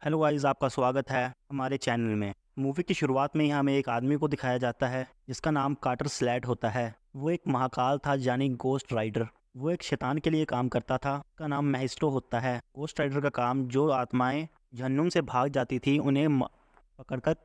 Hello guys, आपका स्वागत है हमारे चैनल में। मूवी की शुरुआत में ही हमें एक आदमी को दिखाया जाता है जिसका नाम कार्टर स्लैट होता है। वो एक महाकाल था, यानी गोस्ट राइडर। वो एक शैतान के लिए काम करता था। उसका नाम मैजिस्ट्रो होता है। गोस्ट राइडर का काम जो आत्माएं जहन्नुम से भाग जाती थी उन्हें पकड़कर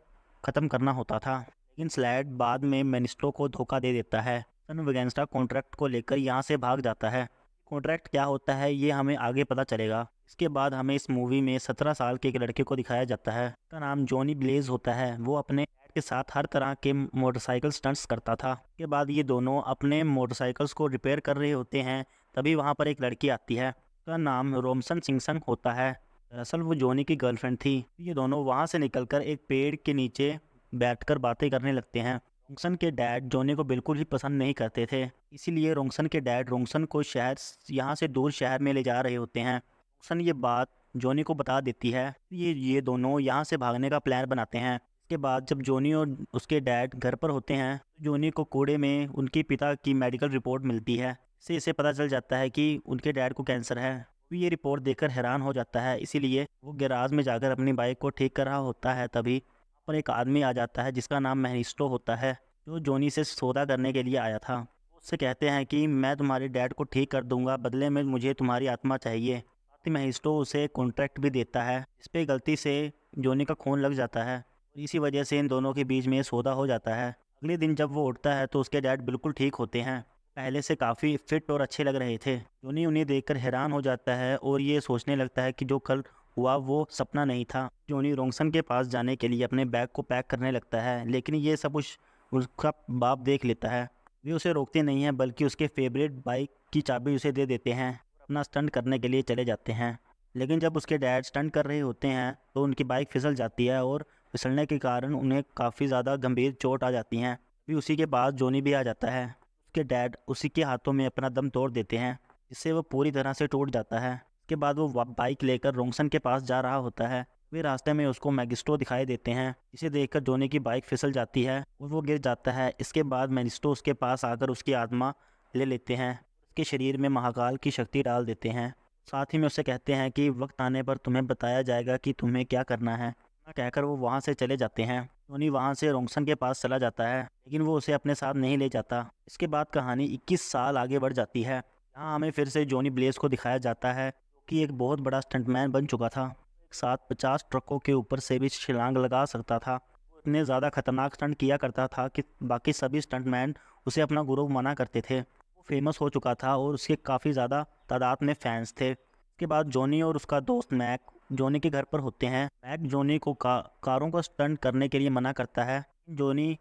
ख़त्म करना होता था। लेकिन स्लैट बाद में मैजिस्ट्रो को धोखा दे देता है। सन वेगेंस्टा कॉन्ट्रैक्ट को लेकर यहाँ से भाग जाता है। कॉन्ट्रैक्ट क्या होता है ये हमें आगे पता चलेगा। इसके बाद हमें इस मूवी में 17 साल के एक लड़के को दिखाया जाता है। उसका नाम जॉनी ब्लेज होता है। वो अपने डैड के साथ हर तरह के मोटरसाइकिल स्टंट्स करता था। इसके बाद ये दोनों अपने मोटरसाइकिल्स को रिपेयर कर रहे होते हैं। तभी वहाँ पर एक लड़की आती है। उसका नाम रोमसन सिंगसन होता है। दरअसल वो जॉनी की गर्लफ्रेंड थी। ये दोनों वहाँ से निकलकर एक पेड़ के नीचे बैठकर बातें करने लगते हैं। रोंगसन के डैड जॉनी को बिल्कुल ही पसंद नहीं करते थे। इसीलिए रोंगसन के डैड रोंगसन को शहर यहाँ से दूर शहर में ले जा रहे होते हैं। रोंगसन ये बात जॉनी को बता देती है। ये दोनों यहाँ से भागने का प्लान बनाते हैं। इसके बाद जब जॉनी और उसके डैड घर पर होते हैं तो जॉनी को कूड़े में उनके पिता की मेडिकल रिपोर्ट मिलती है। इससे इसे पता चल जाता है कि उनके डैड को कैंसर है। वो ये रिपोर्ट देखकर हैरान हो जाता है। इसीलिए वो गैराज में जाकर अपनी बाइक को ठीक कर रहा होता है। तभी वहाँ पर एक आदमी आ जाता है जिसका नाम मैनिस्टो होता है, जो जॉनी से सौदा करने के लिए आया था। वो उससे कहते हैं कि मैं तुम्हारे डैड को ठीक कर दूंगा, बदले में मुझे तुम्हारी आत्मा चाहिए। साथ ही मैनिस्टो उसे कॉन्ट्रैक्ट भी देता है। इस पे गलती से जॉनी का खून लग जाता है और इसी वजह से इन दोनों के बीच में सौदा हो जाता है। अगले दिन जब वो उठता है तो उसके डैड बिल्कुल ठीक होते हैं। पहले से काफ़ी फिट और अच्छे लग रहे थे। जॉनी उन्हें देखकर हैरान हो जाता है और ये सोचने लगता है कि जो कल हुआ वो सपना नहीं था। जॉनी रोंगसन के पास जाने के लिए अपने बैग को पैक करने लगता है, लेकिन ये सब उसका बाप देख लेता है। वे उसे रोकते नहीं हैं, बल्कि उसके फेवरेट बाइक की चाबी उसे दे देते हैं और अपना स्टंट करने के लिए चले जाते हैं। लेकिन जब उसके डैड स्टंट कर रहे होते हैं तो उनकी बाइक फिसल जाती है और फिसलने के कारण उन्हें काफ़ी ज़्यादा गंभीर चोट आ जाती हैं। भी उसी के बाद जॉनी भी आ जाता है। उसके डैड उसी के हाथों में अपना दम तोड़ देते हैं, जिससे वो पूरी तरह से टूट जाता है। इसके बाद वो बाइक लेकर रोंगसन के पास जा रहा होता है। वे रास्ते में उसको मैगिस्ट्रो दिखाई देते हैं। इसे देखकर जॉनी की बाइक फिसल जाती है और वो गिर जाता है। इसके बाद मैगिस्ट्रो उसके पास आकर उसकी आत्मा ले लेते हैं। उसके शरीर में महाकाल की शक्ति डाल देते हैं। साथ ही में उससे कहते हैं कि वक्त आने पर तुम्हें बताया जाएगा कि तुम्हें क्या करना है। इतना कहकर वो वहाँ से चले जाते हैं। जॉनी वहाँ से रोंगसन के पास चला जाता है, लेकिन वो उसे अपने साथ नहीं ले जाता। इसके बाद कहानी 21 साल आगे बढ़ जाती है। यहाँ हमें फिर से जॉनी ब्लेज को दिखाया जाता है, जो कि एक बहुत बड़ा स्टंटमैन बन चुका था। एक साथ 50 ट्रकों के ऊपर से भी छलांग लगा सकता था। वो इतने ज़्यादा खतरनाक स्टंट किया करता था कि बाकी सभी स्टंटमैन उसे अपना गुरु माना करते थे। वो फेमस हो चुका था और उसके काफ़ी ज़्यादा तादाद में फैंस थे। इसके बाद जॉनी और उसका दोस्त मैक जॉनी के घर पर होते हैं। मैक जॉनी को कारों का स्टंट करने के लिए मना करता है। जॉनी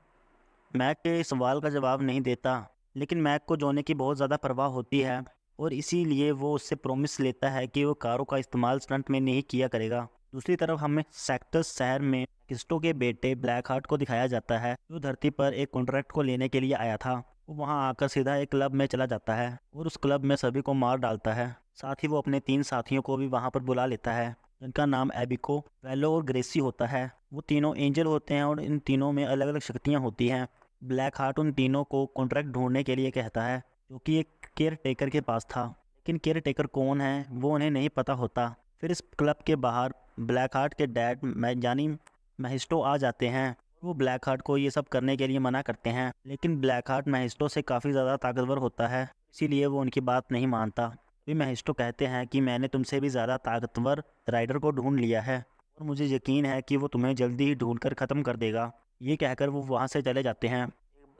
मैक के सवाल का जवाब नहीं देता, लेकिन मैक को जॉनी की बहुत ज़्यादा परवाह होती है और इसीलिए वो उससे प्रॉमिस लेता है कि वो कारों का इस्तेमाल स्टंट में नहीं किया करेगा। दूसरी तरफ हमें सेक्टस शहर में किस्टो के बेटे ब्लैक हार्ट को दिखाया जाता है, जो धरती पर एक कॉन्ट्रैक्ट को लेने के लिए आया था। वो वहां आकर सीधा एक क्लब में चला जाता है और उस क्लब में सभी को मार डालता है। साथ ही वो अपने 3 साथियों को भी वहां पर बुला लेता है, जिनका नाम एबिको, वेलो और ग्रेसी होता है। वो तीनों एंजल होते हैं और इन तीनों में अलग अलग शक्तियाँ होती हैं। ब्लैक हार्ट उन तीनों को कॉन्ट्रैक्ट ढूंढने के लिए कहता है, जो कि एक केयर टेकर के पास था। लेकिन केयर टेकर कौन है वो उन्हें नहीं पता होता। फिर इस क्लब के बाहर ब्लैक हार्ट के डैड यानी मैजिस्ट्रो आ जाते हैं। वो ब्लैक हार्ट को ये सब करने के लिए मना करते हैं, लेकिन ब्लैक हार्ट मैजिस्ट्रो से काफ़ी ज़्यादा ताकतवर होता है, इसीलिए वो उनकी बात नहीं मानता। वे मैजिस्ट्रो कहते हैं कि मैंने तुमसे भी ज़्यादा ताकतवर राइडर को ढूंढ लिया है और मुझे यकीन है कि वो तुम्हें जल्दी ही ढूंढ कर ख़त्म कर देगा। ये कहकर वो वहाँ से चले जाते हैं।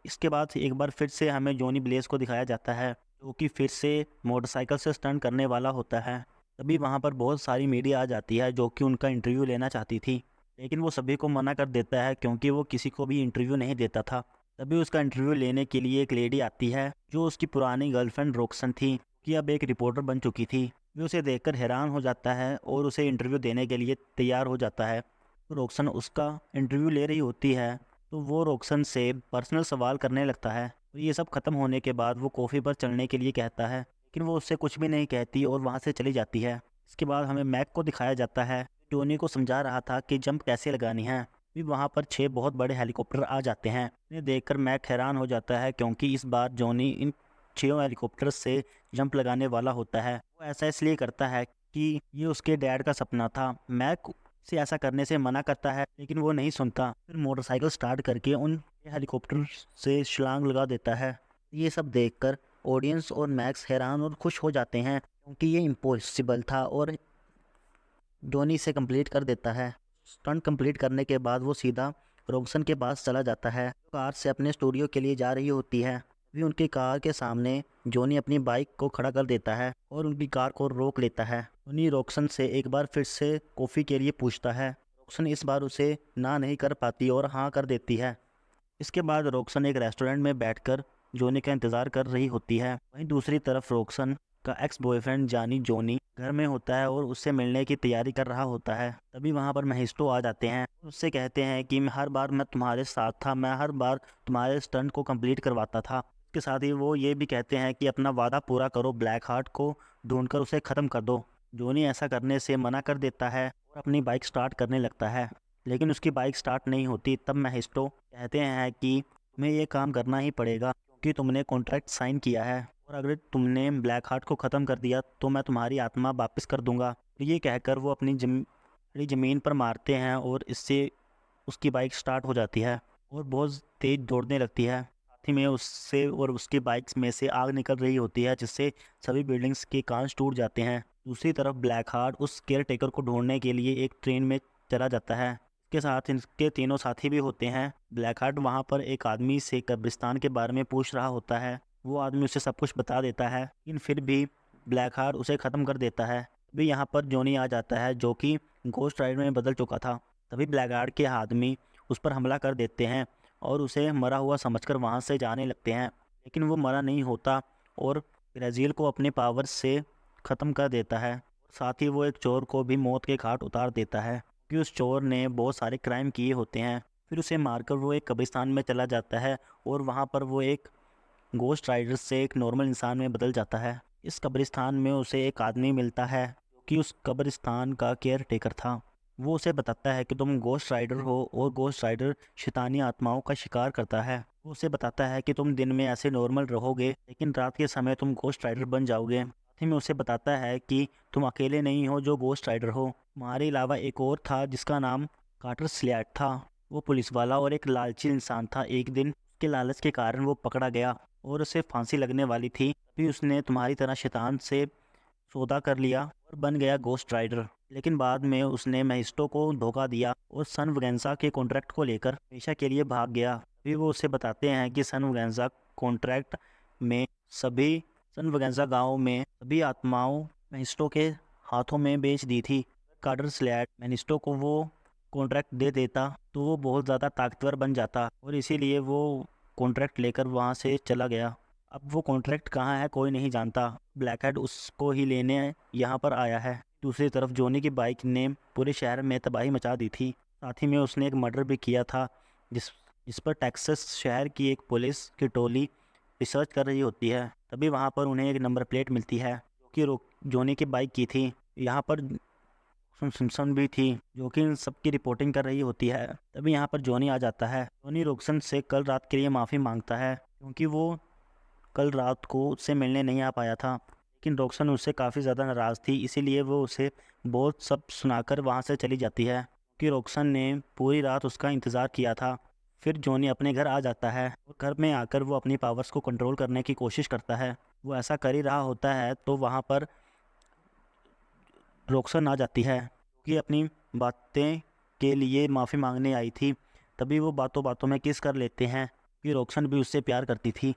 इसके बाद एक बार फिर से हमें जॉनी ब्लेज को दिखाया जाता है, जो कि फिर से मोटरसाइकिल से स्टंट करने वाला होता है। तभी वहाँ पर बहुत सारी मीडिया आ जाती है जो कि उनका इंटरव्यू लेना चाहती थी, लेकिन वो सभी को मना कर देता है क्योंकि वो किसी को भी इंटरव्यू नहीं देता था। तभी उसका इंटरव्यू लेने के लिए एक लेडी आती है, जो उसकी पुरानी गर्लफ्रेंड रोक्सन थी, कि अब एक रिपोर्टर बन चुकी थी। वे उसे देखकर हैरान हो जाता है और उसे इंटरव्यू देने के लिए तैयार हो जाता है। तो रोक्सन उसका इंटरव्यू ले रही होती है, तो वो रोक्सन से पर्सनल सवाल करने लगता है। और ये सब खत्म होने के बाद वो कॉफ़ी पर चलने के लिए कहता है, लेकिन वो उससे कुछ भी नहीं कहती और वहाँ से चली जाती है। इसके बाद हमें मैक को दिखाया जाता है, टोनी को समझा रहा था कि जंप कैसे लगानी है। भी वहाँ पर 6 बहुत बड़े हेलीकॉप्टर आ जाते हैं। इन्हें देखकर मैक हैरान हो जाता है, क्योंकि इस बार जॉनी इन 6 हेलीकॉप्टर से जंप लगाने वाला होता है। वो ऐसा इसलिए करता है कि ये उसके डैड का सपना था। मैक इसे ऐसा करने से मना करता है, लेकिन वो नहीं सुनता। फिर मोटरसाइकिल स्टार्ट करके उन हेलीकॉप्टर से छलांग लगा देता है। ये सब देखकर ऑडियंस और मैक्स हैरान और खुश हो जाते हैं, क्योंकि ये इम्पॉसिबल था और जॉनी इसे कंप्लीट कर देता है। स्टंट कंप्लीट करने के बाद वो सीधा रॉक्सन के पास चला जाता है, कार से अपने स्टूडियो के लिए जा रही होती है। अभी उनकी कार के सामने जॉनी अपनी बाइक को खड़ा कर देता है और उनकी कार को रोक लेता है। जॉनी रॉक्सन से एक बार फिर से कॉफ़ी के लिए पूछता है। रॉक्सन इस बार उसे ना नहीं कर पाती और हाँ कर देती है। इसके बाद रॉक्सन एक रेस्टोरेंट में बैठकर जॉनी का इंतज़ार कर रही होती है। वहीं दूसरी तरफ रॉक्सन का एक्स बॉयफ्रेंड जानी जॉनी घर में होता है और उससे मिलने की तैयारी कर रहा होता है। तभी वहाँ पर महेस्टो आ जाते हैं। उससे कहते हैं कि हर बार मैं तुम्हारे साथ था, मैं हर बार तुम्हारे स्टंट को कंप्लीट करवाता था। इसके साथ ही वो ये भी कहते हैं कि अपना वादा पूरा करो, ब्लैक हार्ट को ढूंढकर उसे ख़त्म कर दो। जॉनी ऐसा करने से मना कर देता है और अपनी बाइक स्टार्ट करने लगता है, लेकिन उसकी बाइक स्टार्ट नहीं होती। तब महेस्टो कहते हैं कि तुम्हें ये काम करना ही पड़ेगा, क्योंकि तुमने कॉन्ट्रैक्ट साइन किया है और अगर तुमने ब्लैक हार्ट को ख़त्म कर दिया तो मैं तुम्हारी आत्मा वापस कर दूंगा। ये कहकर वो अपनी ज़मीन पर मारते हैं और इससे उसकी बाइक स्टार्ट हो जाती है और बहुत तेज़ दौड़ने लगती है। साथ ही में उससे और उसकी बाइक में से आग निकल रही होती है, जिससे सभी बिल्डिंग्स के कांच टूट जाते हैं। दूसरी तरफ ब्लैक हार्ट उस केयर टेकर को ढूंढने के लिए एक ट्रेन में चला जाता है। इसके साथ इनके तीनों साथी भी होते हैं। ब्लैक हार्ट वहाँ पर एक आदमी से कब्रिस्तान के बारे में पूछ रहा होता है। वो आदमी उसे सब कुछ बता देता है, लेकिन फिर भी ब्लैक हार्ट उसे ख़त्म कर देता है। तभी यहाँ पर जॉनी आ जाता है, जो कि गोस्ट राइडर में बदल चुका था। तभी ब्लैक हार्ट के आदमी उस पर हमला कर देते हैं और उसे मरा हुआ समझकर वहाँ से जाने लगते हैं, लेकिन वो मरा नहीं होता और ब्राज़ील को अपने पावर से ख़त्म कर देता है। साथ ही वो एक चोर को भी मौत के घाट उतार देता है, कि उस चोर ने बहुत सारे क्राइम किए होते हैं। फिर उसे मारकर वो एक कब्रिस्तान में चला जाता है और वहाँ पर वो एक गोस्ट राइडर से एक नॉर्मल इंसान में बदल जाता है। इस कब्रिस्तान में उसे एक आदमी मिलता है, जो कि उस कब्रिस्तान का केयर टेकर था। वो उसे बताता है कि तुम गोस्ट राइडर हो और गोस्ट राइडर शैतानी आत्माओं का शिकार करता है। वो उसे बताता है कि तुम दिन में ऐसे नॉर्मल रहोगे, लेकिन रात के समय तुम गोस्ट राइडर बन जाओगे। साथ ही में उसे बताता है कि तुम अकेले नहीं हो जो गोस्ट राइडर हो, तुम्हारे अलावा एक और था जिसका नाम कार्टर स्लैट था। वो पुलिस वाला और एक लालची इंसान था। एक दिन उसके लालच के कारण वो पकड़ा गया और उसे फांसी लगने वाली थी। तभी उसने तुम्हारी तरह शैतान से सौदा कर लिया और बन गया गोस्ट राइडर। लेकिन बाद में उसने मैजिस्टो को धोखा दिया और सन वगैंसा के कॉन्ट्रैक्ट को लेकर हमेशा के लिए भाग गया। फिर वो उसे बताते हैं कि सन वगैंसा कॉन्ट्रैक्ट में सभी सन वगैंसा गाँव में सभी आत्माओं मैजिस्टो के हाथों में बेच दी थी। कार्टर स्लैट मैजिस्टो को वो कॉन्ट्रैक्ट दे देता तो वो बहुत ज़्यादा ताकतवर बन जाता और इसीलिए वो कॉन्ट्रैक्ट लेकर वहाँ से चला गया। अब वो कॉन्ट्रैक्ट कहाँ है कोई नहीं जानता। ब्लैकहेड उसको ही लेने यहाँ पर आया है। दूसरी तरफ जॉनी की बाइक ने पूरे शहर में तबाही मचा दी थी। साथ ही में उसने एक मर्डर भी किया था, जिस पर टेक्सास शहर की एक पुलिस की टोली रिसर्च कर रही होती है। तभी वहाँ पर उन्हें एक नंबर प्लेट मिलती है, जो कि जॉनी की बाइक की थी। यहाँ पर सिम्पसन भी थी, जो कि इन सब की रिपोर्टिंग कर रही होती है। तभी यहाँ पर जॉनी आ जाता है। जॉनी रॉक्सन से कल रात के लिए माफ़ी मांगता है, क्योंकि वो कल रात को उससे मिलने नहीं आ पाया था। लेकिन रॉक्सन उससे काफ़ी ज़्यादा नाराज़ थी, इसीलिए वो उसे बहुत सब सुनाकर वहाँ से चली जाती है, कि रॉक्सन ने पूरी रात उसका इंतज़ार किया था। फिर जॉनी अपने घर आ जाता है और घर में आकर वो अपनी पावर्स को कंट्रोल करने की कोशिश करता है। वो ऐसा कर ही रहा होता है तो वहाँ पर रॉक्सन आ जाती है, कि अपनी बातें के लिए माफ़ी मांगने आई थी। तभी वो बातों बातों में किस कर लेते हैं, कि रॉक्सन भी उससे प्यार करती थी।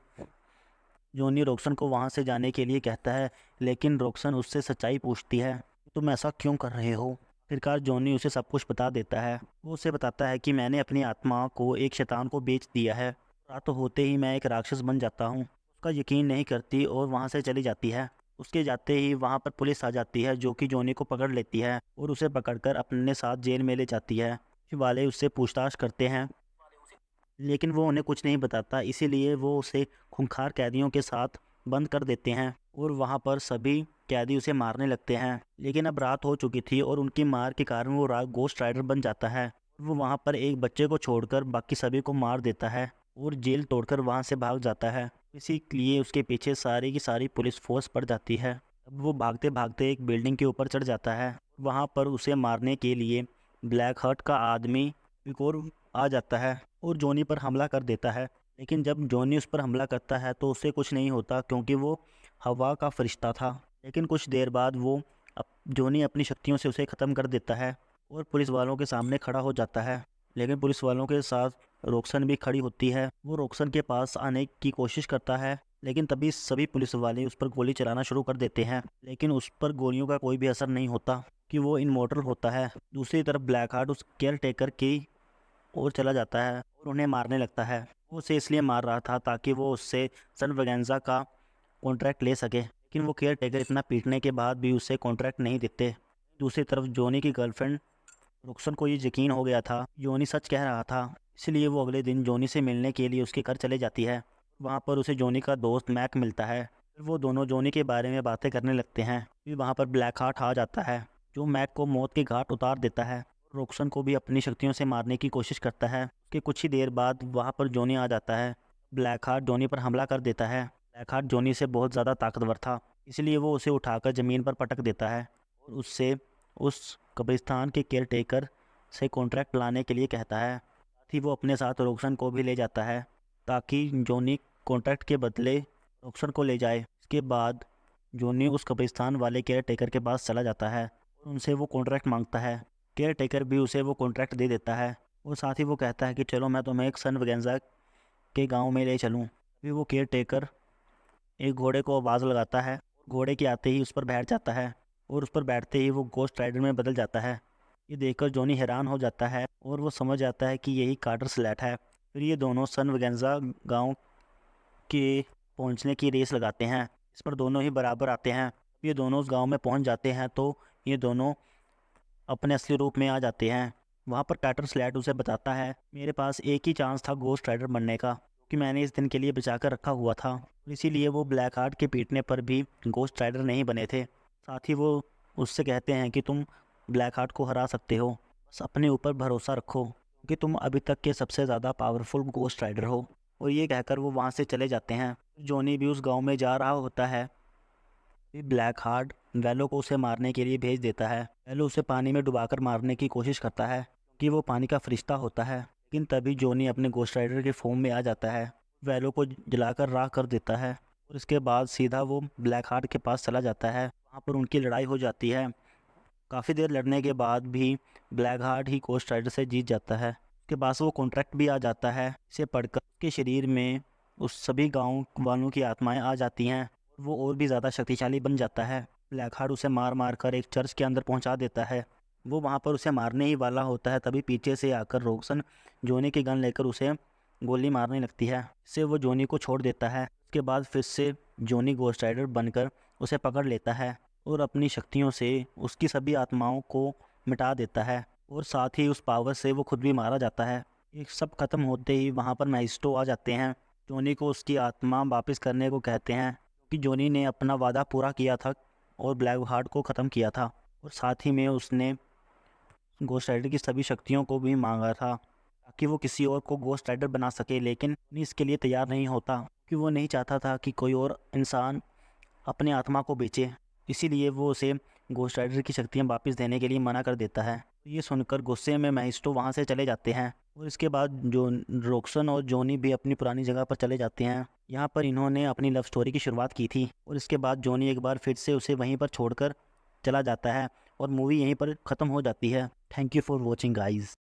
जॉनी रॉक्सन को वहाँ से जाने के लिए कहता है, लेकिन रॉक्सन उससे सच्चाई पूछती है, तुम ऐसा क्यों कर रहे हो। आखिरकार जॉनी उसे सब कुछ बता देता है। वो उसे बताता है कि मैंने अपनी आत्मा को एक शैतान को बेच दिया है, रात होते ही मैं एक राक्षस बन जाता हूँ। उसका यकीन नहीं करती और वहाँ से चली जाती है। उसके जाते ही वहाँ पर पुलिस आ जाती है, जो कि जॉनी को पकड़ लेती है और उसे पकड़कर अपने साथ जेल में ले जाती है। पुलिस वाले उससे पूछताछ करते हैं, लेकिन वो उन्हें कुछ नहीं बताता, इसीलिए वो उसे खूंखार कैदियों के साथ बंद कर देते हैं और वहाँ पर सभी कैदी उसे मारने लगते हैं। लेकिन अब रात हो चुकी थी और उनकी मार के कारण वो गोस्ट राइडर बन जाता है। वो वहाँ पर एक बच्चे को छोड़कर बाकी सभी को मार देता है और जेल तोड़कर वहाँ से भाग जाता है। इसीलिए उसके पीछे सारी की सारी पुलिस फोर्स पड़ जाती है। अब वो भागते भागते एक बिल्डिंग के ऊपर चढ़ जाता है। वहाँ पर उसे मारने के लिए ब्लैक हार्ट का आदमी एक और आ जाता है और जॉनी पर हमला कर देता है। लेकिन जब जॉनी उस पर हमला करता है तो उसे कुछ नहीं होता क्योंकि वो हवा का फरिश्ता था। लेकिन कुछ देर बाद जॉनी अपनी शक्तियों से उसे ख़त्म कर देता है और पुलिस वालों के सामने खड़ा हो जाता है। लेकिन पुलिस वालों के साथ रोक्सन भी खड़ी होती है। वो रोक्सन के पास आने की कोशिश करता है, लेकिन तभी सभी पुलिस वाले उस पर गोली चलाना शुरू कर देते हैं। लेकिन उस पर गोलियों का कोई भी असर नहीं होता कि वो इनमॉर्टल होता है। दूसरी तरफ ब्लैक हार्ट उस केयर टेकर की ओर चला जाता है और उन्हें मारने लगता है। वो उसे इसलिए मार रहा था ताकि वो उससे सन वैगेंजा का कॉन्ट्रैक्ट ले सके, लेकिन वो केयर टेकर इतना पीटने के बाद भी उसे कॉन्ट्रैक्ट नहीं देते। दूसरी तरफ जॉनी की गर्लफ्रेंड रुक्सन को ये यकीन हो गया था जॉनी सच कह रहा था, इसलिए वो अगले दिन जॉनी से मिलने के लिए उसके घर चले जाती है। वहाँ पर उसे जॉनी का दोस्त मैक मिलता है। फिर वो दोनों जॉनी के बारे में बातें करने लगते हैं। फिर वहाँ पर ब्लैक हार्ट आ जाता है जो मैक को मौत के घाट उतार देता है। रोक्सन को भी अपनी शक्तियों से मारने की कोशिश करता है। उसके कुछ ही देर बाद वहाँ पर जॉनी आ जाता है। ब्लैक हार्ट जॉनी पर हमला कर देता है। ब्लैक हार्ट जॉनी से बहुत ज़्यादा ताकतवर था, इसलिए वो उसे उठाकर ज़मीन पर पटक देता है और उससे उस कब्रिस्तान के केयर टेकर से कॉन्ट्रैक्ट लाने के लिए कहता है। साथ ही वो अपने साथ रोक्सन को भी ले जाता है ताकि जॉनी कॉन्ट्रैक्ट के बदले रोक्सन को ले जाए। इसके बाद जॉनी उस कब्रिस्तान वाले केयर टेकर के पास चला जाता है और उनसे वो कॉन्ट्रैक्ट मांगता है। केयर टेकर भी उसे वो कॉन्ट्रैक्ट दे देता है और साथ ही वो कहता है कि चलो मैं तुम्हें एक सन वगेंजा के गांव में ले चलूं। फिर वो केयर टेकर एक घोड़े को आवाज़ लगाता है। घोड़े के आते ही उस पर बैठ जाता है और उस पर बैठते ही वो गोस्ट राइडर में बदल जाता है। ये देखकर जॉनी हैरान हो जाता है और वो समझ जाता है कि यही कार्टर स्लैट है। फिर ये दोनों सन वगेंजा गांव के पहुंचने की रेस लगाते हैं। इस पर दोनों ही बराबर आते हैं। ये दोनों उस गांव में पहुंच जाते हैं तो ये दोनों अपने असली रूप में आ जाते हैं। वहाँ पर कार्टर स्लैट उसे बताता है मेरे पास एक ही चांस था गोस्ट राइडर बनने का, कि मैंने इस दिन के लिए बचा कर रखा हुआ था। इसीलिए वो ब्लैक हार्ट के पीटने पर भी गोस्ट राइडर नहीं बने थे। साथ ही वो उससे कहते हैं कि तुम ब्लैक हार्ट को हरा सकते हो, बस अपने ऊपर भरोसा रखो क्योंकि तुम अभी तक के सबसे ज़्यादा पावरफुल गोस्ट राइडर हो। और ये कहकर वो वहाँ से चले जाते हैं। जॉनी भी उस गांव में जा रहा होता है। फिर ब्लैक हार्ट वैलो को उसे मारने के लिए भेज देता है। वैलो उसे पानी में डुबाकर मारने की कोशिश करता है कि वो पानी का फरिश्ता होता है। लेकिन तभी जॉनी अपने गोस्ट राइडर के फॉर्म में आ जाता है, वैलो को जलाकर राख कर देता है और इसके बाद सीधा वो ब्लैक हार्ट के पास चला जाता है। वहाँ पर उनकी लड़ाई हो जाती है। काफ़ी देर लड़ने के बाद भी ब्लैक हार्ट ही गोस्ट राइडर से जीत जाता है। उसके पास वो कॉन्ट्रैक्ट भी आ जाता है। इसे पढ़कर उसके शरीर में उस सभी गांव वालों की आत्माएं आ जाती हैं। वो और भी ज़्यादा शक्तिशाली बन जाता है। ब्लैक हार्ट उसे मार मार कर एक चर्च के अंदर पहुंचा देता है। वो वहां पर उसे मारने ही वाला होता है, तभी पीछे से आकर रोक्सन जोनी की गन लेकर उसे गोली मारने लगती है। इससे वो जोनी को छोड़ देता है। उसके बाद फिर से जोनी गोस्ट राइडर बनकर उसे पकड़ लेता है और अपनी शक्तियों से उसकी सभी आत्माओं को मिटा देता है और साथ ही उस पावर से वो खुद भी मारा जाता है। ये सब खत्म होते ही वहाँ पर मैजिस्ट्रो आ जाते हैं। जोनी को उसकी आत्मा वापस करने को कहते हैं कि जोनी ने अपना वादा पूरा किया था और ब्लैक हार्ट को ख़त्म किया था और साथ ही में उसने गोस्ट राइडर की सभी शक्तियों को भी मांगा था ताकि वो किसी और को गोस्ट राइडर बना सके। लेकिन जोनी इसके लिए तैयार नहीं होता क्योंकि वो नहीं चाहता था कि कोई और इंसान अपनी आत्मा को बेचे। इसीलिए वो उसे गोस्ट राइडर की शक्तियाँ वापस देने के लिए मना कर देता है। ये सुनकर गुस्से में मैजिस्ट्रो वहाँ से चले जाते हैं और इसके बाद जो रोक्सन और जोनी भी अपनी पुरानी जगह पर चले जाते हैं। यहाँ पर इन्होंने अपनी लव स्टोरी की शुरुआत की थी और इसके बाद जोनी एक बार फिर से उसे वहीं पर छोड़कर चला जाता है और मूवी यहीं पर ख़त्म हो जाती है। Thank you for watching guys.